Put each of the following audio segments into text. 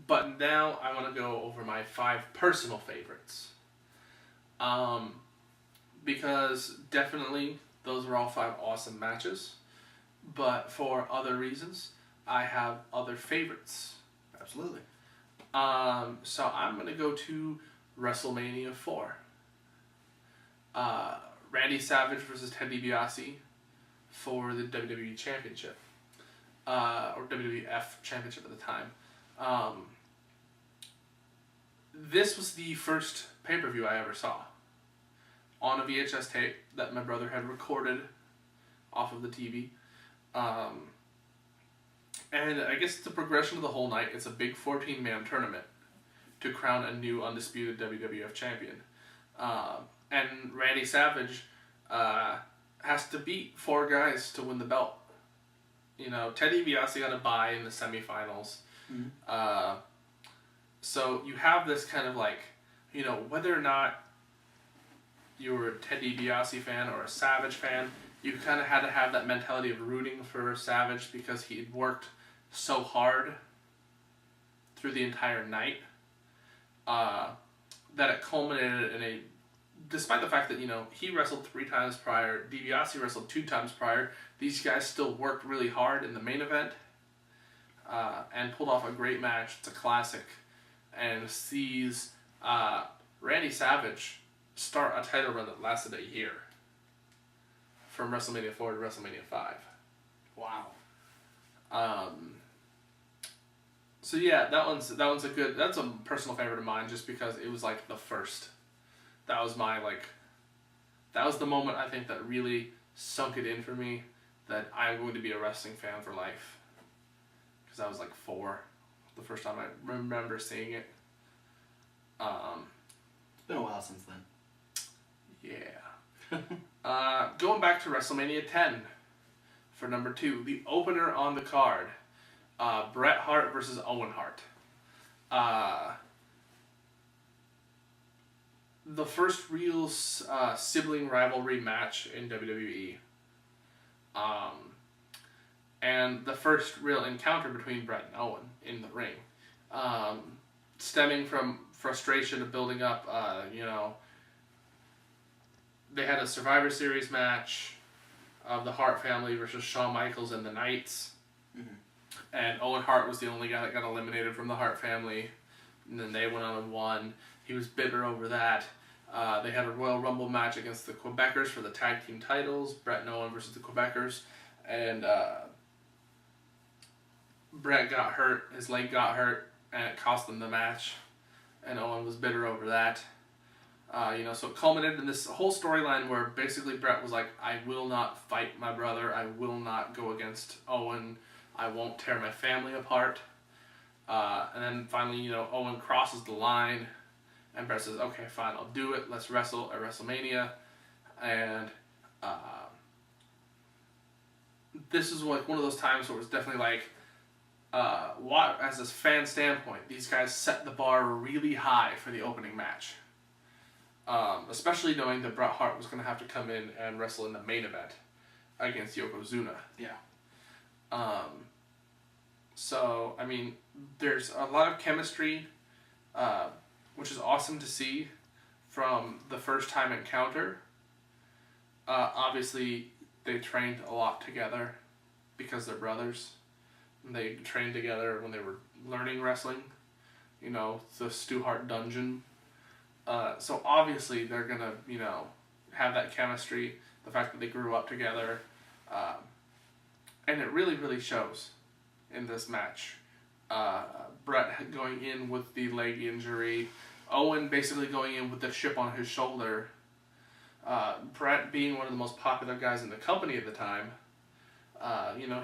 But now I want to go over my 5 personal favorites. Because definitely those are all 5 awesome matches. But for other reasons, I have other favorites. Absolutely. So I'm going to go to WrestleMania 4. Randy Savage versus Ted DiBiase for the WWE Championship. Or WWF Championship at the time. This was the first pay-per-view I ever saw. On a VHS tape that my brother had recorded off of the TV. And I guess the progression of the whole night, it's a big 14-man tournament to crown a new undisputed WWF champion. And Randy Savage has to beat 4 guys to win the belt. You know, Ted DiBiase got a bye in the semifinals. Mm-hmm. So you have this kind of like, you know, whether or not you were a Ted DiBiase fan or a Savage fan, you kind of had to have that mentality of rooting for Savage because he had worked so hard through the entire night that it culminated in a... Despite the fact that, you know, he wrestled 3 times prior, DiBiase wrestled 2 times prior, these guys still worked really hard in the main event and pulled off a great match. It's a classic. And sees Randy Savage start a title run that lasted a year. From WrestleMania 4 to WrestleMania 5. Wow. So yeah, that's a personal favorite of mine just because it was like the first. That was the moment I think that really sunk it in for me that I'm going to be a wrestling fan for life. Because I was like 4 the first time I remember seeing it. It's been a while since then. Yeah. Going back to WrestleMania 10 for number 2, the opener on the card, Bret Hart versus Owen Hart. The first real sibling rivalry match in WWE. And the first real encounter between Bret and Owen in the ring. Stemming from frustration of building up, they had a Survivor Series match of the Hart family versus Shawn Michaels and the Knights. Mm-hmm. And Owen Hart was the only guy that got eliminated from the Hart family. And then they went on and won. He was bitter over that. They had a Royal Rumble match against the Quebecers for the tag team titles. Bret and Owen versus the Quebecers. And Bret got hurt. His leg got hurt. And it cost them the match. And Owen was bitter over that. So it culminated in this whole storyline where basically Bret was like, I will not fight my brother. I will not go against Owen. I won't tear my family apart. And then finally, Owen crosses the line. And Bret says, okay, fine, I'll do it. Let's wrestle at WrestleMania. And this is like one of those times where it was definitely like, as a fan standpoint, these guys set the bar really high for the opening match. Especially knowing that Bret Hart was going to have to come in and wrestle in the main event against Yokozuna. Yeah. So, I mean, there's a lot of chemistry, which is awesome to see from the first time encounter. Obviously, they trained a lot together because they're brothers. They trained together when they were learning wrestling. The Stu Hart dungeon. So obviously they're going to, have that chemistry, the fact that they grew up together. And it really, really shows in this match. Bret going in with the leg injury. Owen basically going in with the chip on his shoulder. Bret being one of the most popular guys in the company at the time.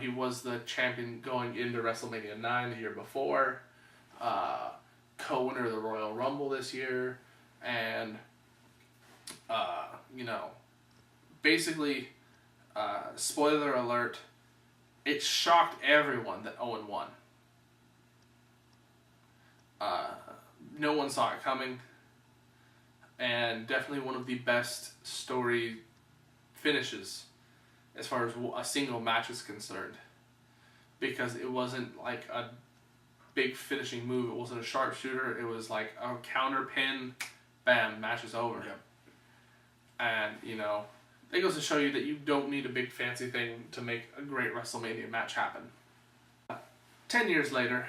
He was the champion going into WrestleMania 9 the year before. Co-winner of the Royal Rumble this year. And, basically, spoiler alert, it shocked everyone that Owen won. No one saw it coming. And definitely one of the best story finishes as far as a single match is concerned. Because it wasn't like big finishing move. It wasn't a sharpshooter. It was like a counter pin, bam, match is over. Yep. And, you know, it goes to show you that you don't need a big fancy thing to make a great WrestleMania match happen. 10 years later,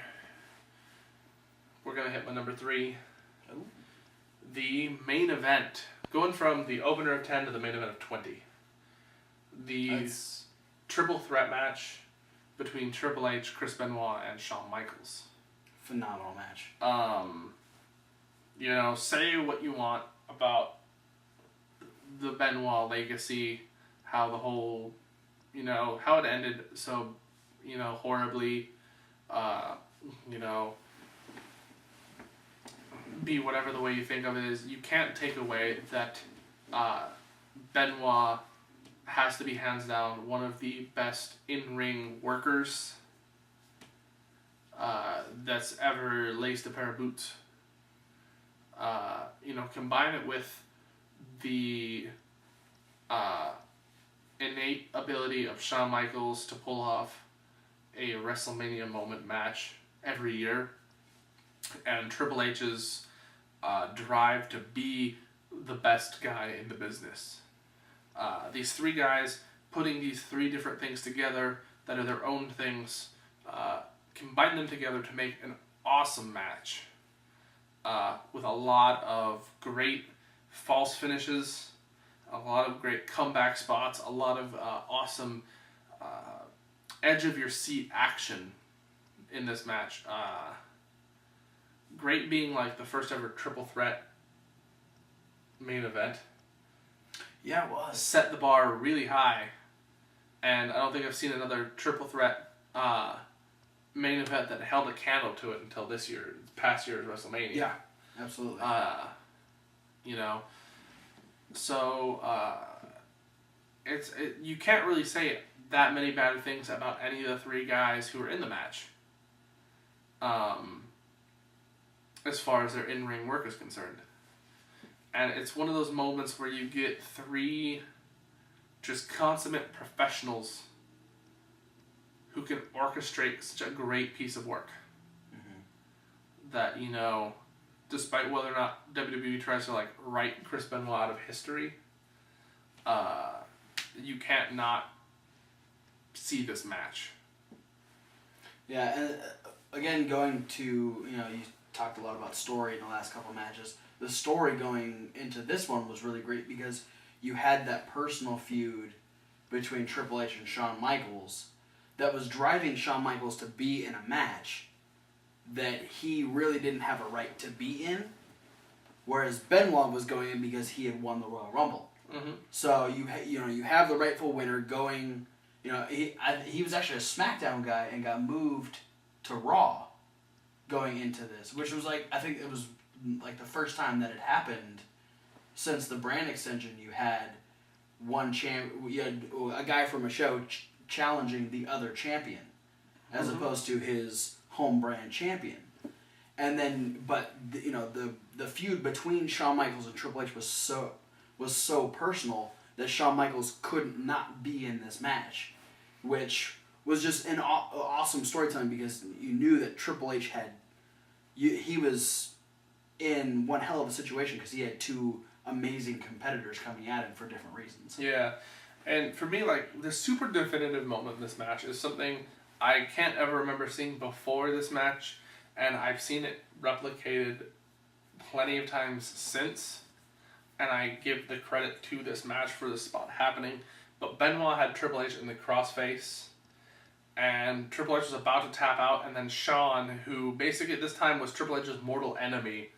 we're going to hit my number 3. Oh. The main event. Going from the opener of 10 to the main event of 20. The triple threat match between Triple H, Chris Benoit, and Shawn Michaels. Phenomenal match. You know, say what you want about the Benoit legacy, how the whole, you know, how it ended so, you know, horribly, you know, be whatever the way you think of it is, you can't take away that Benoit has to be hands down one of the best in-ring workers that's ever laced a pair of boots. You know, combine it with the innate ability of Shawn Michaels to pull off a WrestleMania moment match every year, and Triple H's drive to be the best guy in the business. These three guys putting these three different things together that are their own things, combine them together to make an awesome match with a lot of great false finishes, a lot of great comeback spots, a lot of awesome edge of your seat action in this match. Great being like the first ever triple threat main event. Yeah, it was. Set the bar really high, and I don't think I've seen another triple threat main event that held a candle to it until this year, past year's WrestleMania. Yeah, absolutely. You know, so you can't really say that many bad things about any of the three guys who were in the match. As far as their in-ring work is concerned. And it's one of those moments where you get three just consummate professionals who can orchestrate such a great piece of work. Mm-hmm. That, you know, despite whether or not WWE tries to, like, write Chris Benoit out of history, you can't not see this match. Yeah, and again, going to, you know, you talked a lot about story in the last couple of matches. The story going into this one was really great because you had that personal feud between Triple H and Shawn Michaels that was driving Shawn Michaels to be in a match that he really didn't have a right to be in, whereas Benoit was going in because he had won the Royal Rumble. Mm-hmm. So you have the rightful winner going. You know, he was actually a SmackDown guy and got moved to Raw going into this, which was like, I think it was like the first time that it happened since the brand extension. You had you had a guy from a show challenging the other champion, as mm-hmm. opposed to his home brand champion. And then, but you know, the feud between Shawn Michaels and Triple H was so personal that Shawn Michaels could not be in this match, which was just an awesome storytelling because you knew that Triple H he was in one hell of a situation because he had two amazing competitors coming at him for different reasons. Yeah, and for me, like, the super definitive moment in this match is something I can't ever remember seeing before this match, and I've seen it replicated plenty of times since, and I give the credit to this match for this spot happening. But Benoit had Triple H in the crossface, and Triple H was about to tap out, and then Shawn, who basically at this time was Triple H's mortal enemy,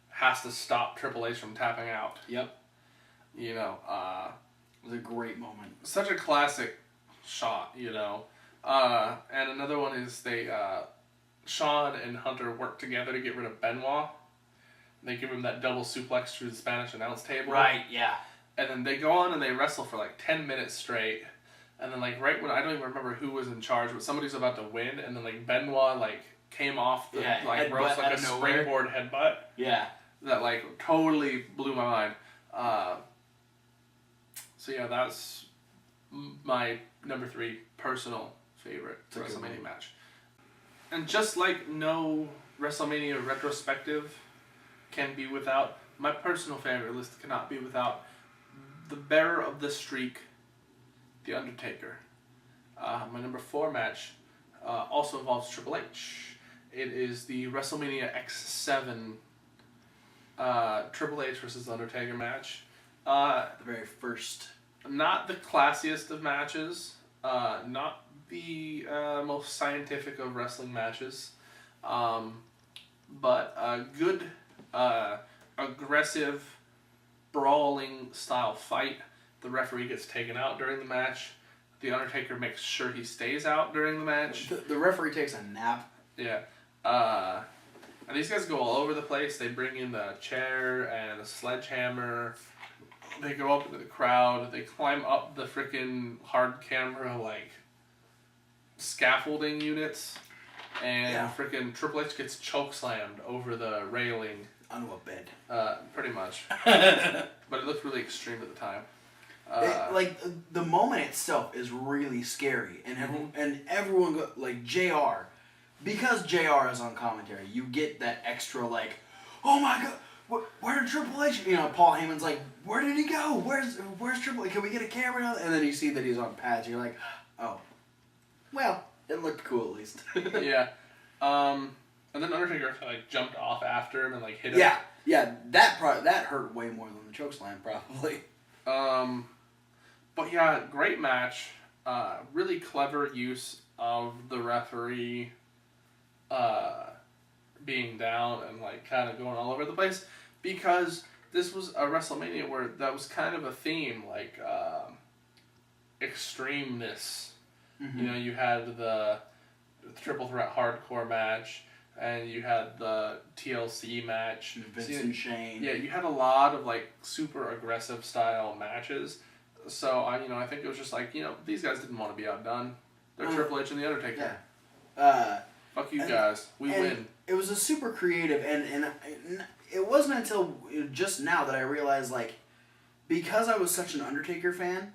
has to stop Triple H from tapping out. Yep. You know, it was a great moment. Such a classic shot, you know. And another one is Shawn and Hunter work together to get rid of Benoit. They give him that double suplex through the Spanish announce table. Right, yeah. And then they go on and they wrestle for like 10 minutes straight. And then like right when, I don't even remember who was in charge, but somebody's about to win. And then like Benoit like came off the ropes like a springboard headbutt. Yeah. That like totally blew my mind. So yeah, that's my number 3 personal favorite WrestleMania match. And just like no WrestleMania retrospective can be without, my personal favorite list cannot be without the bearer of the streak, The Undertaker. My number 4 match also involves Triple H. It is the WrestleMania X7 Triple H versus Undertaker match. The very first. Not the classiest of matches. Not the most scientific of wrestling matches. But a good, aggressive, brawling style fight. The referee gets taken out during the match. The Undertaker makes sure he stays out during the match. The referee takes a nap. Yeah. And these guys go all over the place. They bring in the chair and a sledgehammer. They go up into the crowd. They climb up the freaking hard camera, like, scaffolding units. And freaking Triple H gets chokeslammed over the railing. Onto a bed. Pretty much. But it looked really extreme at the time. The moment itself is really scary. And everyone, like, JR, because JR is on commentary, you get that extra, like, oh my god, where did Triple H? You know, Paul Heyman's like, where did he go? Where's Triple H? Can we get a camera? And then you see that he's on pads. You're like, oh, well, it looked cool at least. Yeah. And then Undertaker like jumped off after him and like hit him. Yeah. That hurt way more than the chokeslam probably. But yeah, great match. Really clever use of the referee being down and like kind of going all over the place, because this was a WrestleMania where that was kind of a theme, like extremeness. Mm-hmm. You know, you had the triple threat hardcore match, and you had the TLC match. Vince and Shane. Yeah, you had a lot of like super aggressive style matches. So I think it was just like, these guys didn't want to be outdone. They're Triple H and the Undertaker. Yeah. Fuck you guys. We win. It was a super creative, and it wasn't until just now that I realized, like, because I was such an Undertaker fan,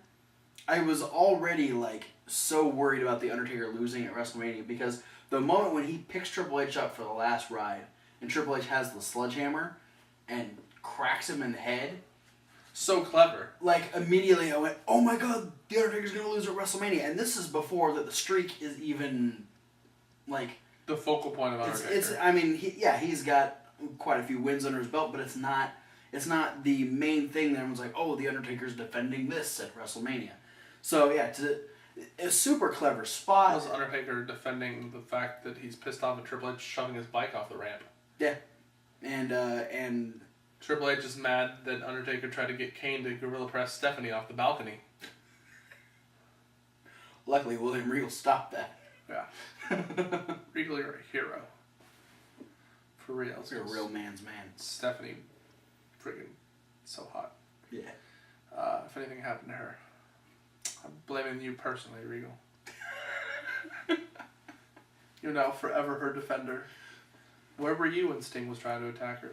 I was already like so worried about the Undertaker losing at WrestleMania, because the moment when he picks Triple H up for the last ride and Triple H has the sledgehammer and cracks him in the head. So clever. Like, immediately I went, oh my god, the Undertaker's going to lose at WrestleMania. And this is before that the streak is even, like... the focal point of Undertaker. He's got quite a few wins under his belt, but it's not the main thing that everyone's like, oh, the Undertaker's defending this at WrestleMania. So, yeah, a super clever spot. Was Undertaker defending the fact that he's pissed off at Triple H shoving his bike off the ramp. Yeah. And Triple H is mad that Undertaker tried to get Kane to gorilla press Stephanie off the balcony. Luckily, William Regal stopped that. Yeah. Regal, you're a hero. For real. You're a real man's man. Stephanie, friggin' so hot. Yeah. If anything happened to her, I'm blaming you personally, Regal. You're now forever her defender. Where were you when Sting was trying to attack her?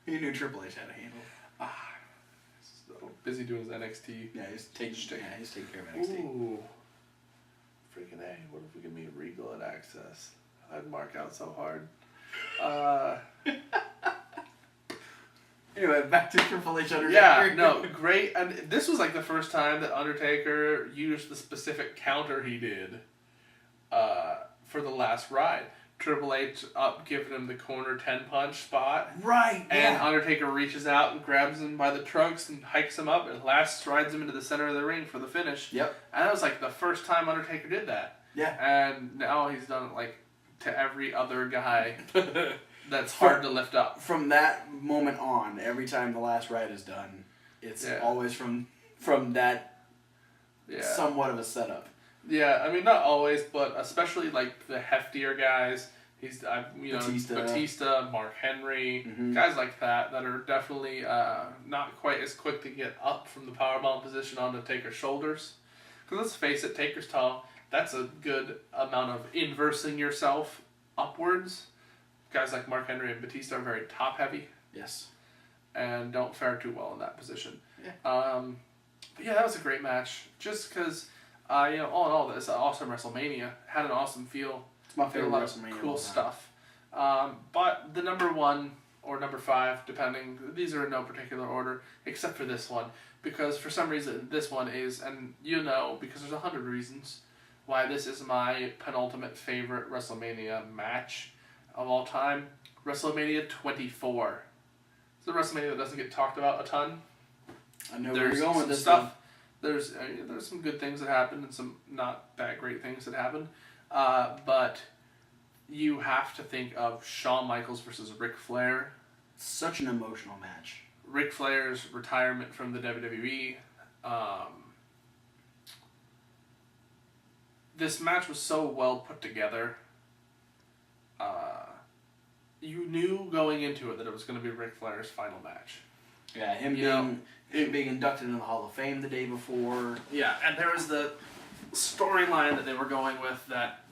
He knew Triple H had a handle. He's so busy doing his NXT. Yeah, he's taking care of NXT. Ooh. Freaking A. What if we could meet Regal at Access? I'd mark out so hard. Anyway, back to Triple H Undertaker. Yeah, no, great. And this was like the first time that Undertaker used the specific counter he did for the last ride. Triple H up giving him the corner 10 punch spot. Right, and Undertaker reaches out and grabs him by the trunks and hikes him up and rides him into the center of the ring for the finish. Yep. And that was like the first time Undertaker did that. Yeah. And now he's done it like to every other guy that's hard to lift up. From that moment on, every time the last ride is done, it's always from that somewhat of a setup. Yeah, I mean, not always, but especially like the heftier guys. Batista, Mark Henry, guys like that are definitely not quite as quick to get up from the powerbomb position onto Taker's shoulders. Because let's face it, Taker's tall. That's a good amount of inversing yourself upwards. Guys like Mark Henry and Batista are very top heavy. Yes. And don't fare too well in that position. Yeah. But yeah, that was a great match. Just because, all in all, this awesome WrestleMania had an awesome feel. It's my favorite a lot of WrestleMania. cool stuff. But the number 1 or number 5, depending, these are in no particular order, except for this one. Because for some reason, this one is, and because there's 100 reasons why this is my penultimate favorite WrestleMania match of all time. WrestleMania 24. It's the WrestleMania that doesn't get talked about a ton. I know where you're going with this stuff. There's some good things that happen and some not that great things that happen. But you have to think of Shawn Michaels versus Ric Flair. Such an emotional match. Ric Flair's retirement from the WWE. This match was so well put together. You knew going into it that it was going to be Ric Flair's final match. Yeah, him being inducted into the Hall of Fame the day before. Yeah, and there was the storyline that they were going with that,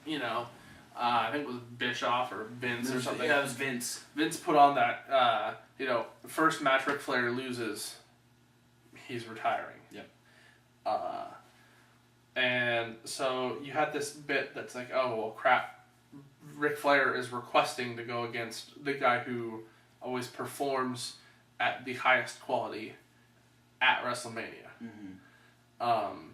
I think it was Bischoff or Vince or something. Yeah, it was Vince. Vince put on that, the first match Ric Flair loses, he's retiring. Yep. And so you had this bit that's like, oh, well, crap. Ric Flair is requesting to go against the guy who always performs at the highest quality at WrestleMania. Mm-hmm.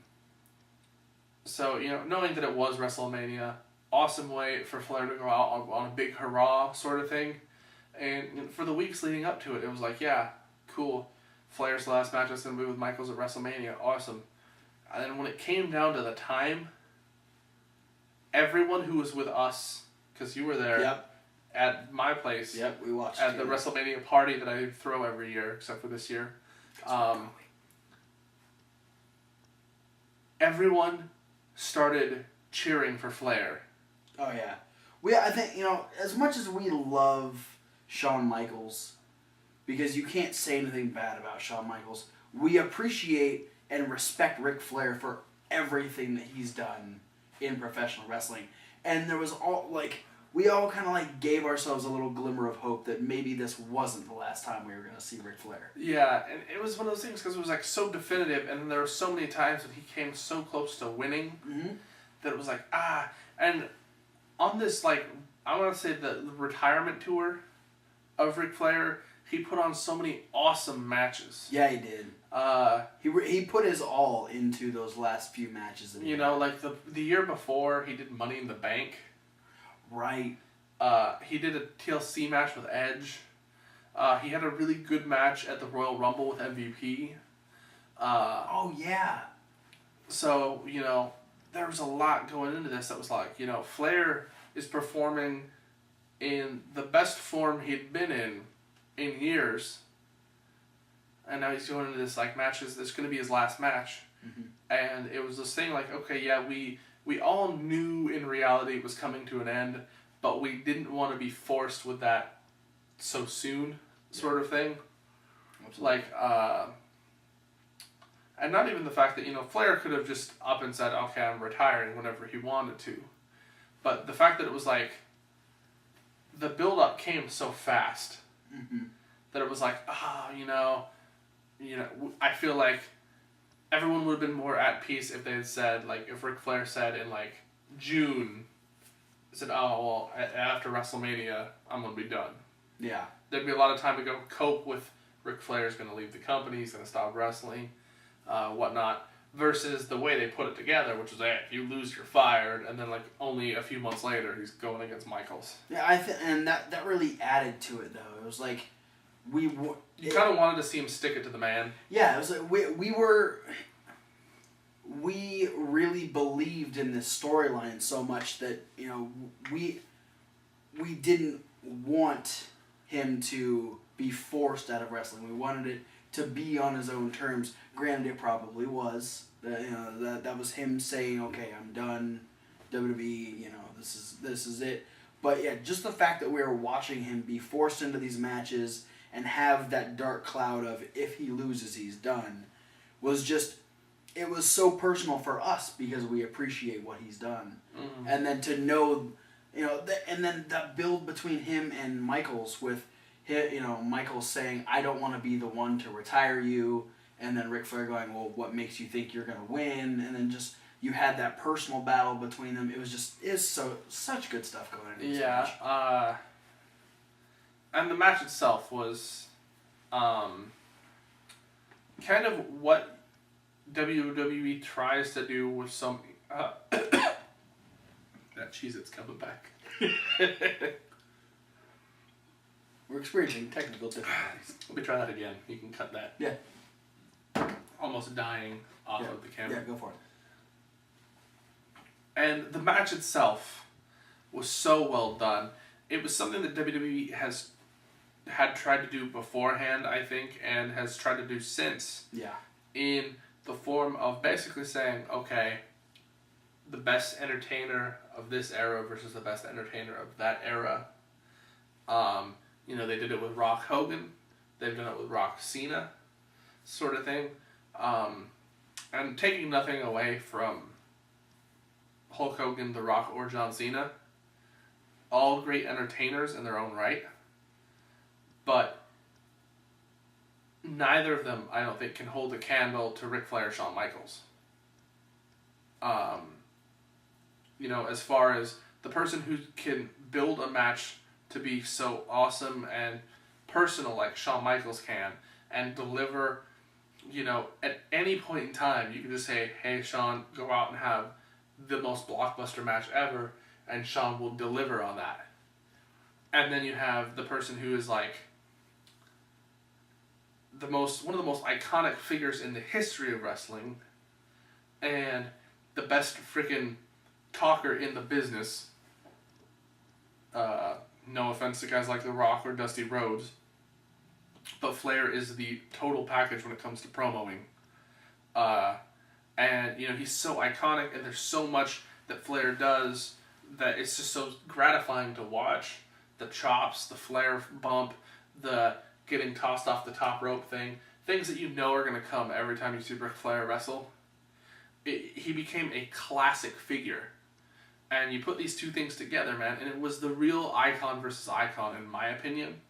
So, knowing that it was WrestleMania, awesome way for Flair to go out on a big hurrah sort of thing. And for the weeks leading up to it, it was like, yeah, cool. Flair's last match is going to be with Michaels at WrestleMania. Awesome. And then when it came down to the time, everyone who was with us, because you were there, Yep. at my place, Yep, we watched at the WrestleMania party that I throw every year, except for this year. Everyone started cheering for Flair. Oh yeah, I think as much as we love Shawn Michaels, because you can't say anything bad about Shawn Michaels, we appreciate and respect Ric Flair for everything that he's done in professional wrestling. And there was we all kind of gave ourselves a little glimmer of hope that maybe this wasn't the last time we were going to see Ric Flair. Yeah, and it was one of those things because it was so definitive, and there were so many times that he came so close to winning that it was and on this I want to say the retirement tour of Ric Flair, he put on so many awesome matches. Yeah, he did. He put his all into those last few matches. That the year before, he did Money in the Bank. Right. He did a TLC match with Edge. He had a really good match at the Royal Rumble with MVP. Oh, yeah. So, there was a lot going into this that was Flair is performing in the best form he'd been in years. And now he's going into this matches. This is going to be his last match. Mm-hmm. And it was this thing okay, yeah, we all knew in reality it was coming to an end, but we didn't want to be forced with that so soon, sort of thing. Absolutely. And not even the fact that, Flair could have just up and said, okay, I'm retiring whenever he wanted to. But the fact that it was the build-up came so fast that it was I feel like everyone would have been more at peace if they had said, if Ric Flair said in, June, said, oh, well, after WrestleMania, I'm going to be done. Yeah. There'd be a lot of time to go cope with Ric Flair's going to leave the company, he's going to stop wrestling, whatnot, versus the way they put it together, which was, if you lose, you're fired, and then, only a few months later, he's going against Michaels. Yeah, and that really added to it, though. It was you kind of wanted to see him stick it to the man. Yeah, it was we really believed in this storyline so much that we didn't want him to be forced out of wrestling. We wanted it to be on his own terms. Granted, it probably was that was him saying, "Okay, I'm done. WWE, this is it." But yeah, just the fact that we were watching him be forced into these matches and have that dark cloud of if he loses, he's done, it was so personal for us because we appreciate what he's done. Mm-hmm. And then to know, and then that build between him and Michaels with, Michaels saying, I don't want to be the one to retire you, and then Ric Flair going, well, what makes you think you're going to win? And then just You had that personal battle between them. It was such good stuff going on in this match. And the match itself was kind of what WWE tries to do with some... that Cheez-It's coming back. We're experiencing technical difficulties. Let me try that again. You can cut that. Yeah. Almost dying off of the camera. Yeah, go for it. And the match itself was so well done. It was something that WWE had tried to do beforehand, I think, and has tried to do since. Yeah. In the form of basically saying, okay, the best entertainer of this era versus the best entertainer of that era. They did it with Rock Hogan. They've done it with Rock Cena, sort of thing. And taking nothing away from Hulk Hogan, The Rock, or John Cena. All great entertainers in their own right. But neither of them, I don't think, can hold a candle to Ric Flair, Shawn Michaels. As far as the person who can build a match to be so awesome and personal like Shawn Michaels can, and deliver, at any point in time, you can just say, hey, Shawn, go out and have the most blockbuster match ever, and Shawn will deliver on that. And then you have the person who is like one of the most iconic figures in the history of wrestling, and the best freaking talker in the business. No offense to guys like The Rock or Dusty Rhodes, but Flair is the total package when it comes to promoing. And he's so iconic, and there's so much that Flair does that it's just so gratifying to watch. The chops, the Flair bump, the getting tossed off the top rope thing, things that are going to come every time you see Ric Flair wrestle. He became a classic figure. And you put these two things together, man, and it was the real icon versus icon, in my opinion,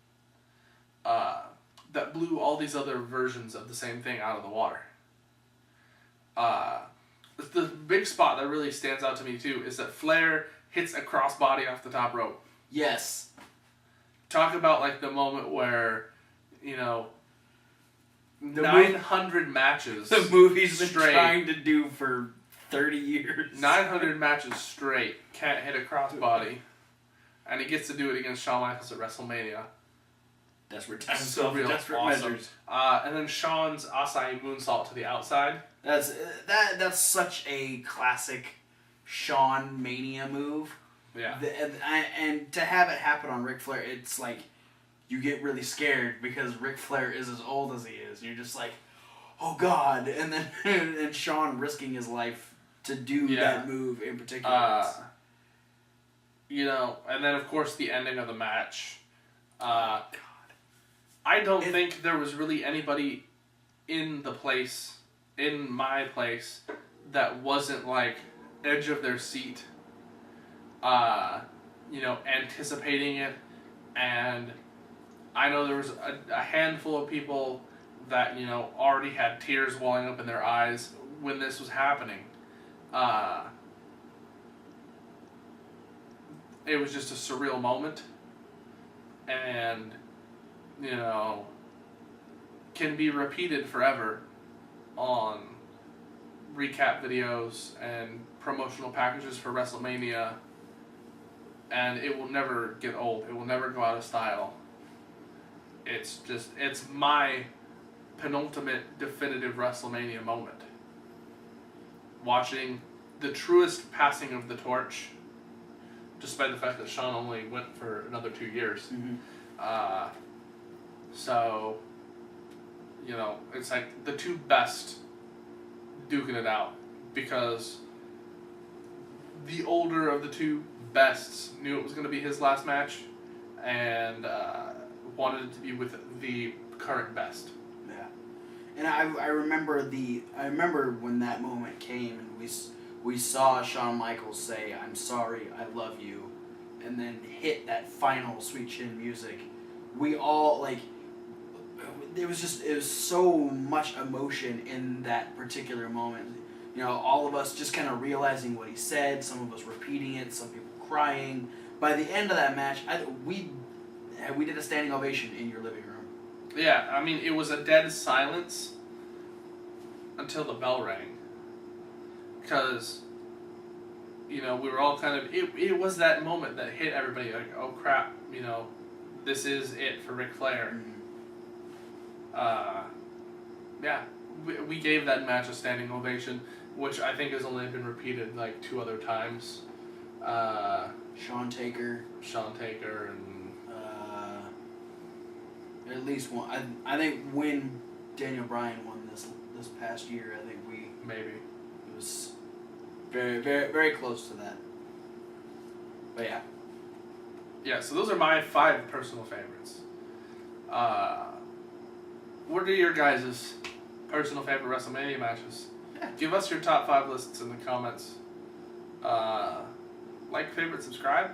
that blew all these other versions of the same thing out of the water. The big spot that really stands out to me, too, is that Flair hits a crossbody off the top rope. Yes. Talk about, like, the moment where, 900 matches the movie's been trying to do for 30 years. 900 matches straight, can't hit a crossbody, and he gets to do it against Shawn Michaels at WrestleMania. Desperate measures. And then Shawn's Asai moonsault to the outside. That's such a classic Shawn Mania move. Yeah. And to have it happen on Ric Flair, it's like you get really scared because Ric Flair is as old as he is. And you're just like, oh God. And then and Shawn risking his life to do that move in particular. And then of course the ending of the match. God. I don't think there was really anybody in my place, that wasn't like edge of their seat, anticipating it. And I know there was a handful of people that, already had tears welling up in their eyes when this was happening. It was just a surreal moment, and can be repeated forever on recap videos and promotional packages for WrestleMania, and it will never get old. It will never go out of style. It's my penultimate definitive WrestleMania moment. Watching the truest passing of the torch, despite the fact that Shawn only went for another 2 years. Mm-hmm. It's like the two best duking it out, because the older of the two bests knew it was going to be his last match, and wanted it to be with the current best. Yeah, and I remember when that moment came, and we saw Shawn Michaels say, "I'm sorry, I love you," and then hit that final Sweet Chin music. We all it was so much emotion in that particular moment. all of us just kind of realizing what he said, some of us repeating it, some people crying. By the end of that match, we did a standing ovation in your living room. Yeah, I mean, it was a dead silence until the bell rang. Because, we were all kind of... It was that moment that hit everybody, like, oh crap, this is it for Ric Flair. Mm-hmm. Yeah, we gave that match a standing ovation, which I think has only been repeated like 2 other times. Shawn Taker, and at least one. I think when Daniel Bryan won this past year, I think maybe it was very, very, very close to that. But yeah. Yeah, so those are my 5 personal favorites. What are your guys' personal favorite WrestleMania matches? Yeah. Give us your top 5 lists in the comments. Like, favorite, subscribe.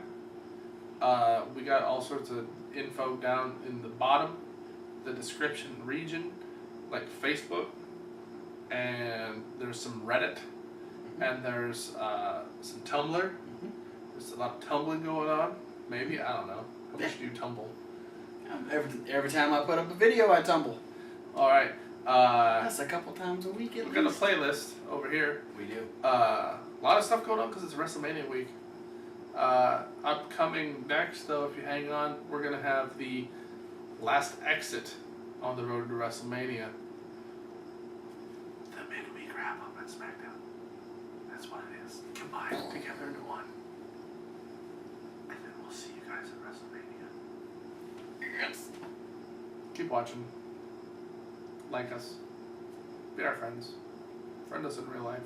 We got all sorts of info down in the bottom, the description region, like Facebook, and there's some Reddit, and there's some Tumblr. There's a lot of tumbling going on. Maybe, I don't know. How much do you tumble? Every time I put up a video, I tumble. All right. That's a couple times a week at least. We've got a playlist over here. We do. A lot of stuff going on because it's WrestleMania week. Upcoming next, though, if you hang on, we're going to have the last exit on the road to WrestleMania. The midweek wrap-up at SmackDown. That's what it is. Combined together into one. And then we'll see you guys at WrestleMania. Yes. Keep watching. Like us. Be our friends. Friend us in real life.